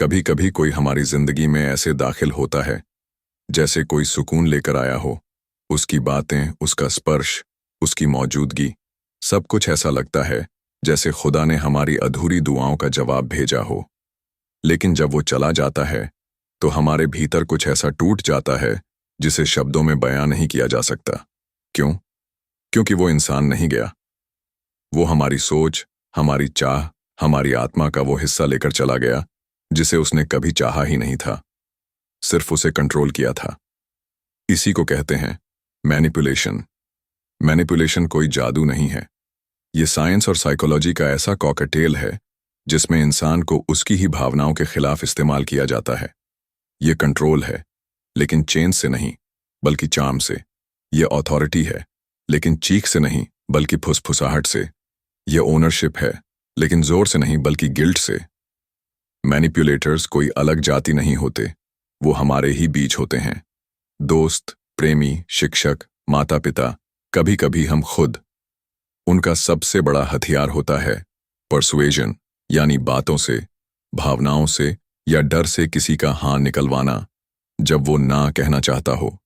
कभी कभी कोई हमारी जिंदगी में ऐसे दाखिल होता है जैसे कोई सुकून लेकर आया हो। उसकी बातें, उसका स्पर्श, उसकी मौजूदगी, सब कुछ ऐसा लगता है जैसे खुदा ने हमारी अधूरी दुआओं का जवाब भेजा हो। लेकिन जब वो चला जाता है तो हमारे भीतर कुछ ऐसा टूट जाता है जिसे शब्दों में बयां नहीं किया जा सकता। क्यों? क्योंकि वो इंसान नहीं गया। वो हमारी सोच, हमारी चाह, हमारी आत्मा का वो हिस्सा लेकर चला गया जिसे उसने कभी चाहा ही नहीं था, सिर्फ उसे कंट्रोल किया था। इसी को कहते हैं मैनिपुलेशन। मैनिपुलेशन कोई जादू नहीं है। ये साइंस और साइकोलॉजी का ऐसा कॉकटेल है जिसमें इंसान को उसकी ही भावनाओं के खिलाफ इस्तेमाल किया जाता है। ये कंट्रोल है, लेकिन चेन से नहीं बल्कि चार्म से। ये अथॉरिटी है, लेकिन चीख से नहीं बल्कि फुसफुसाहट से। ये ओनरशिप है, लेकिन जोर से नहीं बल्कि गिल्ट से। मैनिपुलेटर्स कोई अलग जाति नहीं होते, वो हमारे ही बीच होते हैं। दोस्त, प्रेमी, शिक्षक, माता पिता, कभी कभी हम खुद। उनका सबसे बड़ा हथियार होता है परसुएजन, यानी बातों से, भावनाओं से या डर से किसी का हाँ निकलवाना जब वो ना कहना चाहता हो।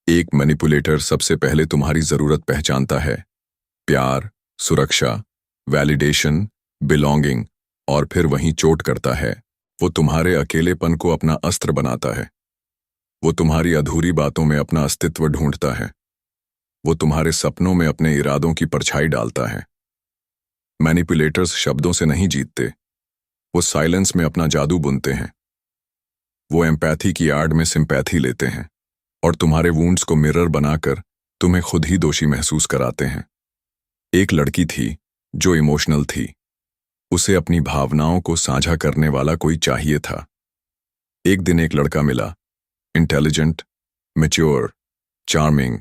एक मैनिपुलेटर सबसे पहले तुम्हारी जरूरत पहचानता है, प्यार, सुरक्षा, वैलिडेशन, बिलोंगिंग, और फिर वहीं चोट करता है। वो तुम्हारे अकेलेपन को अपना अस्त्र बनाता है। वो तुम्हारी अधूरी बातों में अपना अस्तित्व ढूंढता है। वो तुम्हारे सपनों में अपने इरादों की परछाई डालता है। मैनिपुलेटर्स शब्दों से नहीं जीतते, वो साइलेंस में अपना जादू बुनते हैं। वो एम्पैथी की आड़ में सिंपैथी लेते हैं और तुम्हारे वुंड्स को मिरर बनाकर तुम्हें खुद ही दोषी महसूस कराते हैं। एक लड़की थी जो इमोशनल थी। उसे अपनी भावनाओं को साझा करने वाला कोई चाहिए था। एक दिन एक लड़का मिला, इंटेलिजेंट, मैच्योर, चार्मिंग,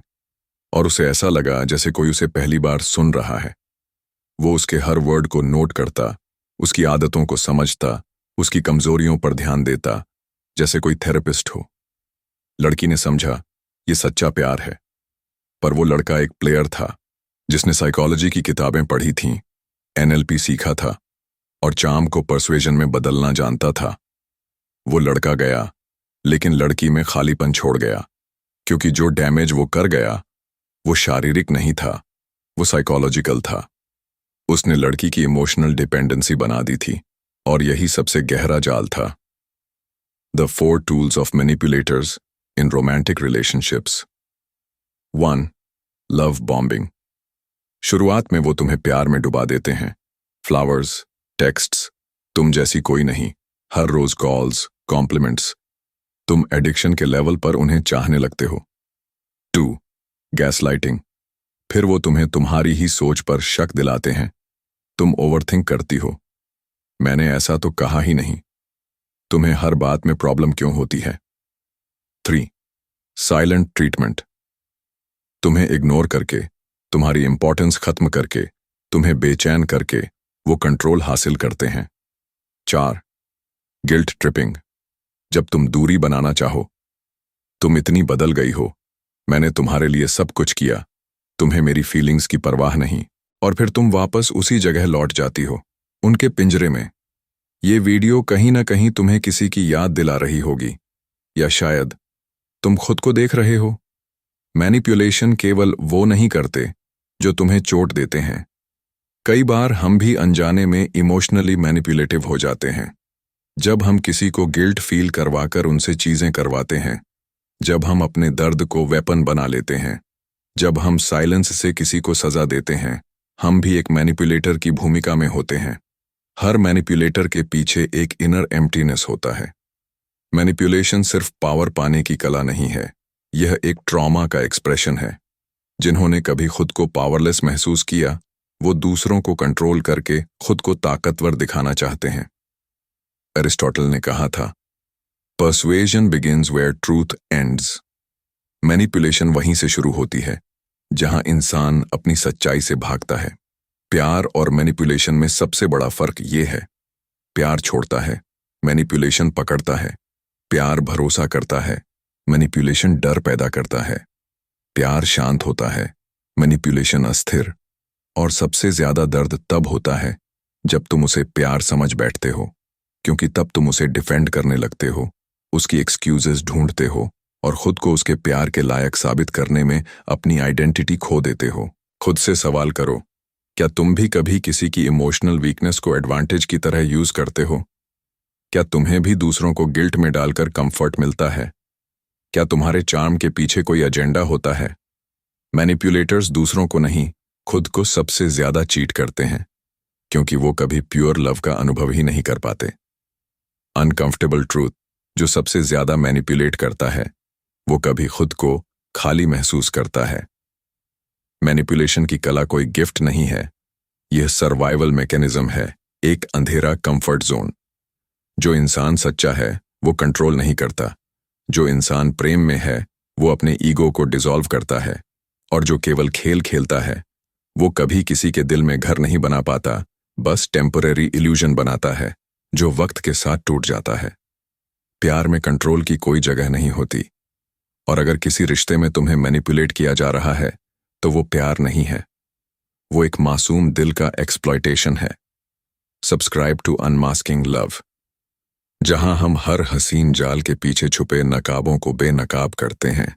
और उसे ऐसा लगा जैसे कोई उसे पहली बार सुन रहा है। वो उसके हर वर्ड को नोट करता, उसकी आदतों को समझता, उसकी कमजोरियों पर ध्यान देता, जैसे कोई थेरेपिस्ट हो। लड़की ने समझा ये सच्चा प्यार है। पर वो लड़का एक प्लेयर था जिसने साइकोलॉजी की किताबें पढ़ी थीं, एनएलपी सीखा था और चार्म को परसुएजन में बदलना जानता था। वो लड़का गया, लेकिन लड़की में खालीपन छोड़ गया, क्योंकि जो डैमेज वो कर गया वो शारीरिक नहीं था, वो साइकोलॉजिकल था। उसने लड़की की इमोशनल डिपेंडेंसी बना दी थी, और यही सबसे गहरा जाल था। The 4 tools of manipulators in romantic relationships. 1. Love bombing. शुरुआत में वो तुम्हें प्यार में डुबा देते हैं। फ्लावर्स, टेक्स्ट्स, तुम जैसी कोई नहीं, हर रोज कॉल्स, कॉम्प्लीमेंट्स। तुम एडिक्शन के लेवल पर उन्हें चाहने लगते हो। 2. गैसलाइटिंग। फिर वो तुम्हें तुम्हारी ही सोच पर शक दिलाते हैं। तुम ओवरथिंक करती हो, मैंने ऐसा तो कहा ही नहीं। तुम्हें हर बात में प्रॉब्लम क्यों होती है। 3. Silent treatment. तुम्हें इग्नोर करके, तुम्हारी इंपॉर्टेंस खत्म करके, तुम्हें बेचैन करके वो कंट्रोल हासिल करते हैं। 4. Guilt tripping. जब तुम दूरी बनाना चाहो, तुम इतनी बदल गई हो, मैंने तुम्हारे लिए सब कुछ किया, तुम्हें मेरी फीलिंग्स की परवाह नहीं, और फिर तुम वापस उसी जगह लौट जाती हो, उनके पिंजरे में। ये वीडियो कहीं ना कहीं तुम्हें किसी की याद दिला रही होगी, या शायद तुम खुद को देख रहे हो। मैनिपुलेशन केवल वो नहीं करते जो तुम्हें चोट देते हैं। कई बार हम भी अनजाने में इमोशनली मैनिपुलेटिव हो जाते हैं। जब हम किसी को गिल्ट फील करवाकर उनसे चीजें करवाते हैं, जब हम अपने दर्द को वेपन बना लेते हैं, जब हम साइलेंस से किसी को सजा देते हैं, हम भी एक मैनिपुलेटर की भूमिका में होते हैं। हर मैनिपुलेटर के पीछे एक इनर एम्प्टीनेस होता है। मैनिपुलेशन सिर्फ पावर पाने की कला नहीं है, यह एक ट्रॉमा का एक्सप्रेशन है। जिन्होंने कभी खुद को पावरलेस महसूस किया, वो दूसरों को कंट्रोल करके खुद को ताकतवर दिखाना चाहते हैं। एरिस्टोटल ने कहा था, persuasion begins where truth ends. Manipulation वहीं से शुरू होती है जहां इंसान अपनी सच्चाई से भागता है। प्यार और मैनिपुलेशन में सबसे बड़ा फर्क ये है, प्यार छोड़ता है, मैनिपुलेशन पकड़ता है। प्यार भरोसा करता है, मैनिपुलेशन डर पैदा करता है। प्यार शांत होता है, मैनिपुलेशन अस्थिर। और सबसे ज्यादा दर्द तब होता है जब तुम उसे प्यार समझ बैठते हो, क्योंकि तब तुम उसे डिफेंड करने लगते हो, उसकी एक्सक्यूजेस ढूंढते हो और खुद को उसके प्यार के लायक साबित करने में अपनी आइडेंटिटी खो देते हो। खुद से सवाल करो, क्या तुम भी कभी किसी की इमोशनल वीकनेस को एडवांटेज की तरह यूज करते हो? क्या तुम्हें भी दूसरों को गिल्ट में डालकर कंफर्ट मिलता है? क्या तुम्हारे चार्म के पीछे कोई एजेंडा होता है? मैनिपुलेटर्स दूसरों को नहीं, खुद को सबसे ज्यादा चीट करते हैं, क्योंकि वो कभी प्योर लव का अनुभव ही नहीं कर पाते। अनकंफर्टेबल ट्रूथ, जो सबसे ज्यादा मैनिपुलेट करता है, वो कभी खुद को खाली महसूस करता है। मैनिपुलेशन की कला कोई गिफ्ट नहीं है, यह सर्वाइवल मैकेनिज्म है, एक अंधेरा कंफर्ट जोन। जो इंसान सच्चा है वो कंट्रोल नहीं करता, जो इंसान प्रेम में है वो अपने ईगो को डिसॉल्व करता है, और जो केवल खेल खेलता है वो कभी किसी के दिल में घर नहीं बना पाता, बस टेम्पररी इल्यूजन बनाता है जो वक्त के साथ टूट जाता है। प्यार में कंट्रोल की कोई जगह नहीं होती, और अगर किसी रिश्ते में तुम्हें मैनिपुलेट किया जा रहा है तो वो प्यार नहीं है, वो एक मासूम दिल का एक्सप्लॉयटेशन है। सब्सक्राइब टू अनमास्किंग लव, जहां हम हर हसीन जाल के पीछे छुपे नकाबों को बेनकाब करते हैं।